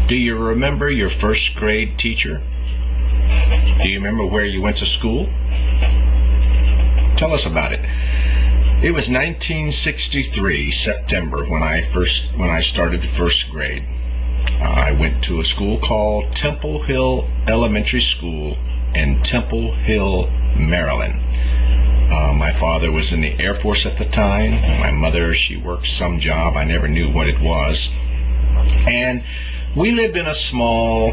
Do you remember your first grade teacher? Do you remember where you went to school? Tell us about it. It was 1963, September, when I started the first grade. I went to a school called Temple Hill Elementary School in Temple Hill, Maryland. My father was in the Air Force at the time. My mother, she worked some job. I never knew what it was. And we lived in a small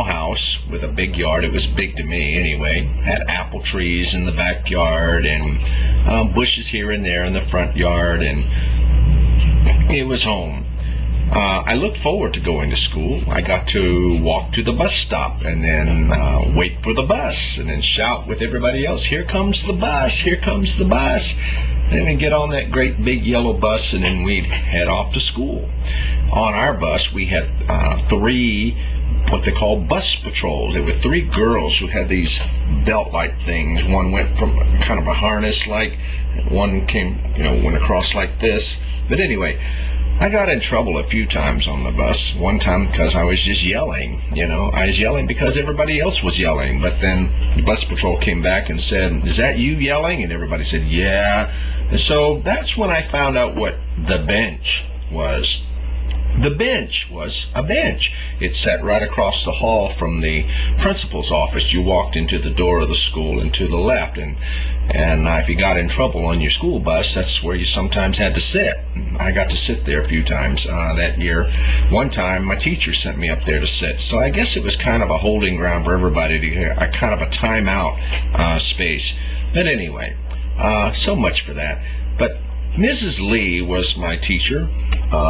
house with a big yard. It was big to me anyway. Had apple trees in the backyard and bushes here and there in the front yard, and it was home. I looked forward to going to school. I got to walk to the bus stop and then wait for the bus and then shout with everybody else, "Here comes the bus, here comes the bus." Then we'd get on that great big yellow bus and then we'd head off to school. On our bus we had three what they call bus patrols. There were three girls who had these belt-like things. One went from kind of a harness-like, one went across like this. But anyway, I got in trouble a few times on the bus. One time because I was just yelling. I was yelling because everybody else was yelling. But then the bus patrol came back and said, "Is that you yelling?" And everybody said, "Yeah." And so that's when I found out what the bench was. The bench was a bench. It sat right across the hall from the principal's office. You walked into the door of the school and to the left, and if you got in trouble on your school bus, that's where you sometimes had to sit. I got to sit there a few times that year. One time my teacher sent me up there to sit, so I guess it was kind of a holding ground for everybody to get a kind of a timeout space. But anyway, so much for that. But Mrs. Lee was my teacher.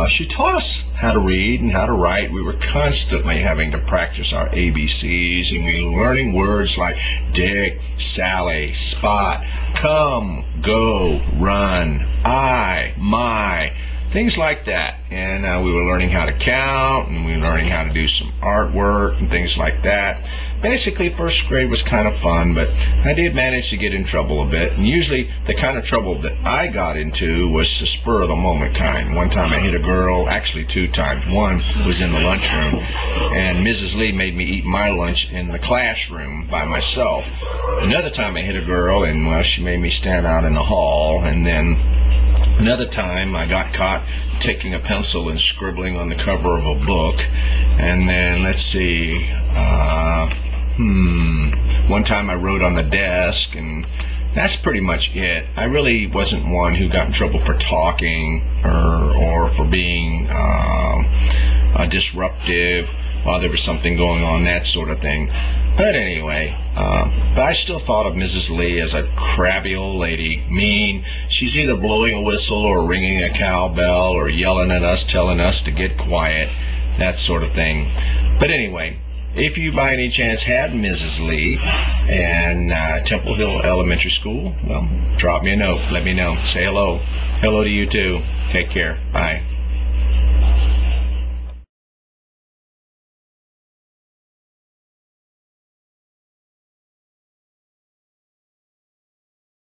She taught us how to read and how to write. We were constantly having to practice our ABCs, and we were learning words like Dick, Sally, Spot, come, go, run, I, my, things like that. And we were learning how to count, and we were learning how to do some artwork and things like that. Basically, first grade was kind of fun, but I did manage to get in trouble a bit. And usually the kind of trouble that I got into was the spur of the moment kind. One time I hit a girl, actually two times. One was in the lunchroom, and Mrs. Lee made me eat my lunch in the classroom by myself. Another time I hit a girl, and well, she made me stand out in the hall. And then another time I got caught taking a pencil and scribbling on the cover of a book. And then, let's see, one time I wrote on the desk, and that's pretty much it. I really wasn't one who got in trouble for talking or for being disruptive while there was something going on, that sort of thing. But anyway, but I still thought of Mrs. Lee as a crabby old lady, mean. She's either blowing a whistle or ringing a cowbell or yelling at us, telling us to get quiet, that sort of thing. But anyway, if you by any chance had Mrs. Lee and Temple Hill Elementary School, well, drop me a note. Let me know. Say hello. Hello to you too. Take care. Bye.